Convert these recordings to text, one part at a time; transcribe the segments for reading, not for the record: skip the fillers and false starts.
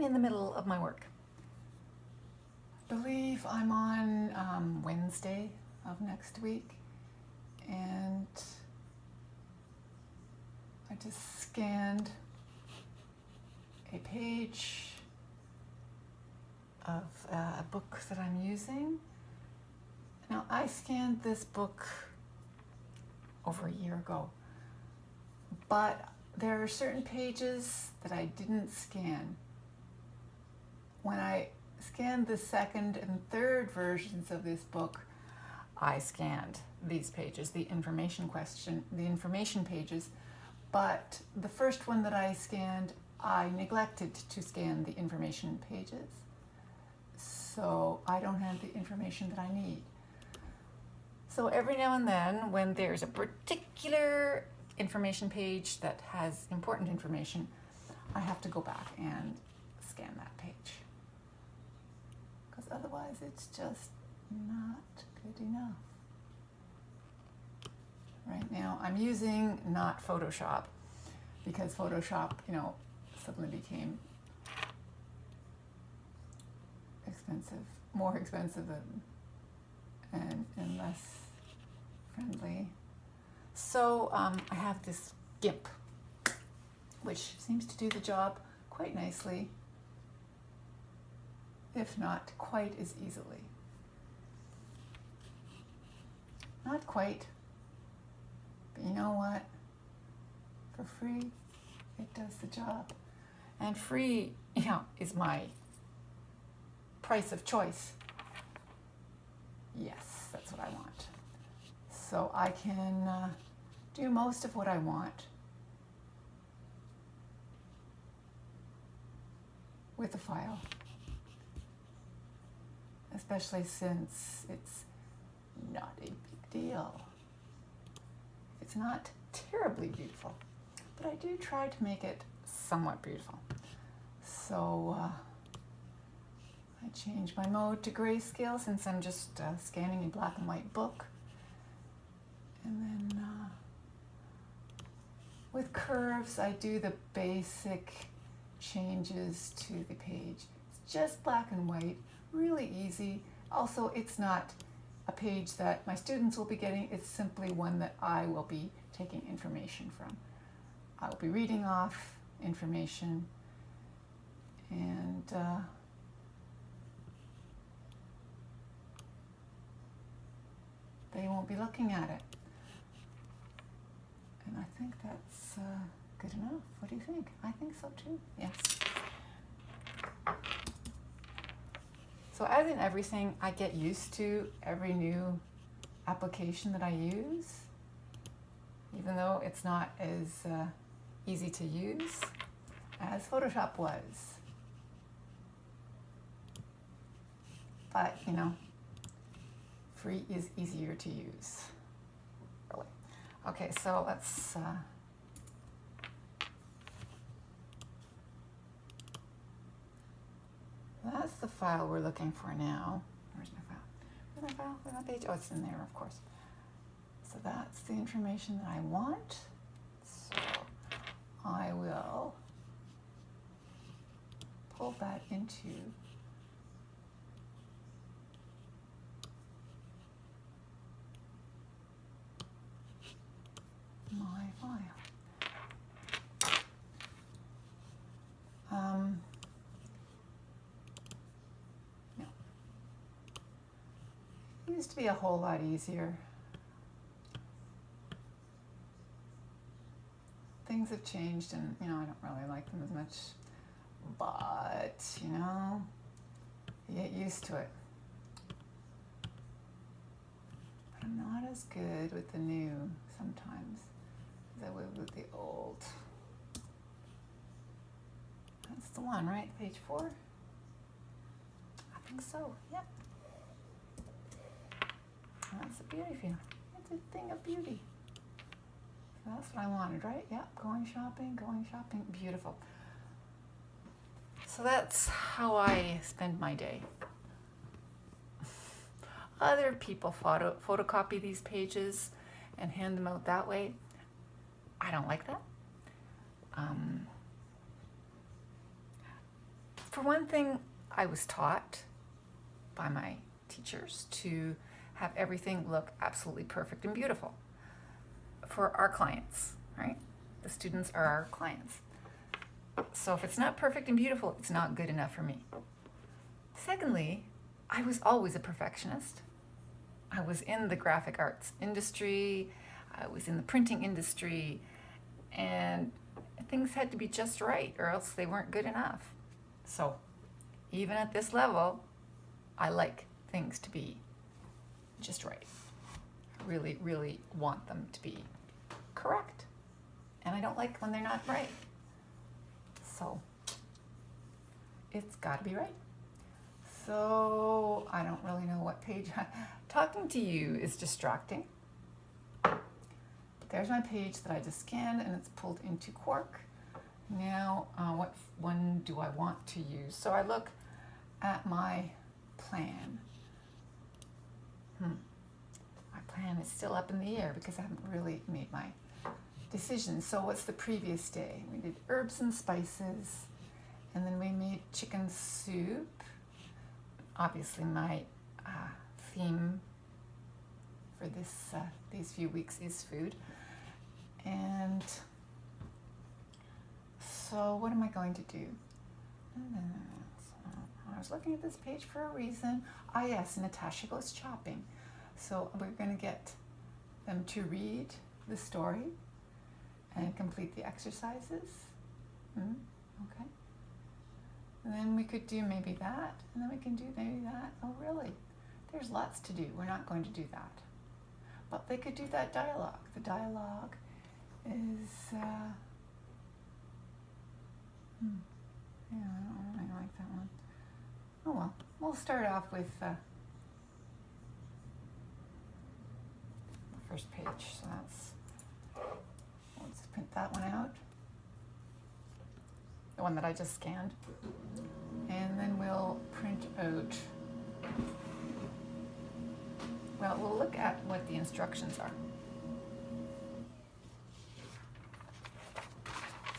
in the middle of my work. I believe I'm on Wednesday of next week, and I just scanned a page of a book that I'm using. Now, I scanned this book over a year ago, but there are certain pages that I didn't scan. When I scanned the second and third versions of this book, I scanned these pages, the information pages, but the first one that I scanned, I neglected to scan the information pages. So I don't have the information that I need. So every now and then, when there's a particular information page that has important information, I have to go back and scan that page. Because otherwise it's just not good enough. Right now I'm using not Photoshop, because Photoshop, suddenly became expensive, more expensive and less friendly. So I have this GIMP, which seems to do the job quite nicely, if not quite as easily. Not quite, but you know what? For free, it does the job. And free, is my price of choice. Yes, that's what I want. So I can do most of what I want with a file, especially since it's not a big deal. It's not terribly beautiful, but I do try to make it somewhat beautiful. So I changed my mode to grayscale since I'm just scanning a black and white book. And then with curves, I do the basic changes to the page. It's just black and white, really easy. Also, it's not a page that my students will be getting. It's simply one that I will be taking information from. I will be reading off information, and they won't be looking at it. And I think that's good enough. What do you think? I think so too. Yes. So as in everything, I get used to every new application that I use, even though it's not as easy to use as Photoshop was. But, free is easier to use. Really. Okay, so let's that's the file we're looking for now. Where's my file? Where's my file? Where's my page? Oh, it's in there, of course. So that's the information that I want. So I will pull that into my file. It used to be a whole lot easier. Things have changed, and I don't really like them as much, but you get used to it. But I'm not as good with the new sometimes as I would with the old. That's the one, right? Page 4? I think so, yeah. That's a beauty feeling. It's a thing of beauty. So that's what I wanted, right? Yep, going shopping, beautiful. So that's how I spend my day. Other people photocopy these pages and hand them out that way. I don't like that. For one thing, I was taught by my teachers to have everything look absolutely perfect and beautiful for our clients, right? The students are our clients. So if it's not perfect and beautiful, it's not good enough for me. Secondly, I was always a perfectionist. I was in the graphic arts industry, I was in the printing industry, and things had to be just right or else they weren't good enough. So even at this level, I like things to be just right. I really, really want them to be correct. And I don't like when they're not right. So it's got to be right. So I don't really know what page. Talking to you is distracting. But there's my page that I just scanned and it's pulled into Quark. Now, what one do I want to use? So I look at my plan. My plan is still up in the air because I haven't really made my decision. So what's the previous day? We did herbs and spices, and then we made chicken soup. Obviously my theme for these few weeks is food. And so what am I going to do? So I was looking at this page for a reason. Yes, Natasha goes shopping. So we're going to get them to read the story and complete the exercises. Okay. And then we could do maybe that, and then we can do maybe that. Oh, really? There's lots to do. We're not going to do that. But they could do that dialogue. The dialogue is, yeah, I don't really like that one. Oh well, we'll start off with the first page. So let's print that one out. The one that I just scanned. And then we'll print out, well, we'll look at what the instructions are.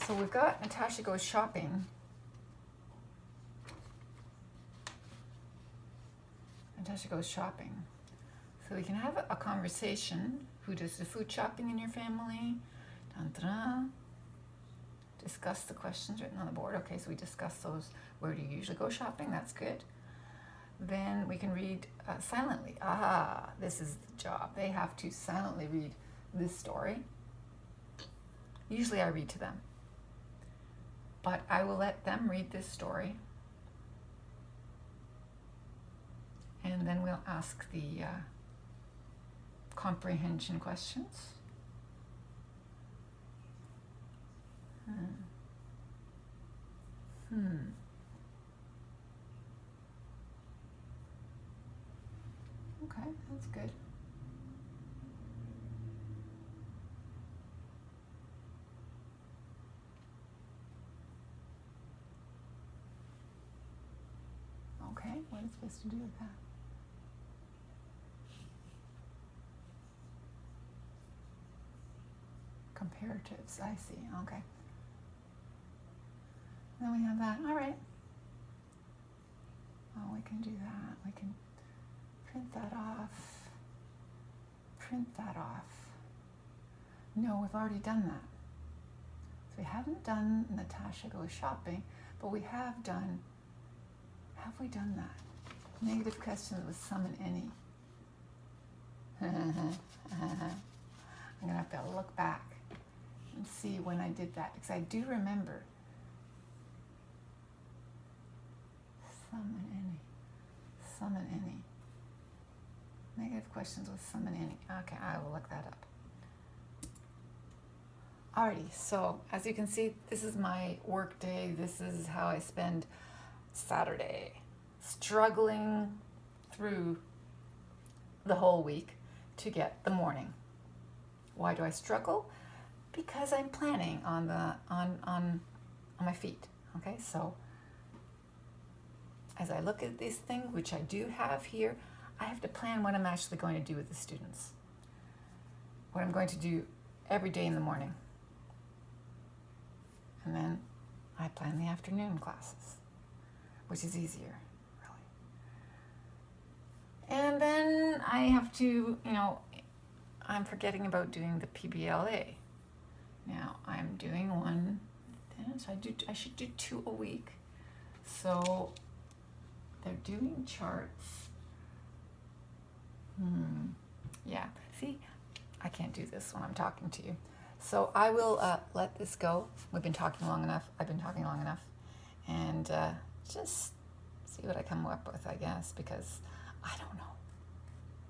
So we've got Natasha goes shopping. Natasha goes shopping. So we can have a conversation. Who does the food shopping in your family? Dun, dun, dun. Discuss the questions written on the board. Okay, so we discuss those. Where do you usually go shopping? That's good. Then we can read silently. This is the job. They have to silently read this story. Usually I read to them. But I will let them read this story. And then we'll ask the comprehension questions. Okay, that's good. Okay, what is supposed to do with that? Comparatives, I see, okay. Then we have that, all right. Oh, we can do that. We can print that off. Print that off. No, we've already done that. So we haven't done Natasha goes shopping, but we have we done that? Negative questions with some and any. I'm gonna have to look back and see when I did that, because I do remember some and any. Some and any. Negative questions with some and any. Okay, I will look that up. Alrighty, so as you can see, this is my work day. This is how I spend Saturday, struggling through the whole week to get the morning. Why do I struggle? Because I'm planning on my feet. Okay, so as I look at this thing, which I do have here, I have to plan what I'm actually going to do with the students. What I'm going to do every day in the morning. And then I plan the afternoon classes. which is easier, really. And then I have to, I'm forgetting about doing the PBLA. Now I'm doing one, so I should do 2 a week. So they're doing charts. Yeah, see, I can't do this when I'm talking to you. So I will let this go. We've been talking long enough. I've been talking long enough. And just see what I come up with, I guess, because I don't know.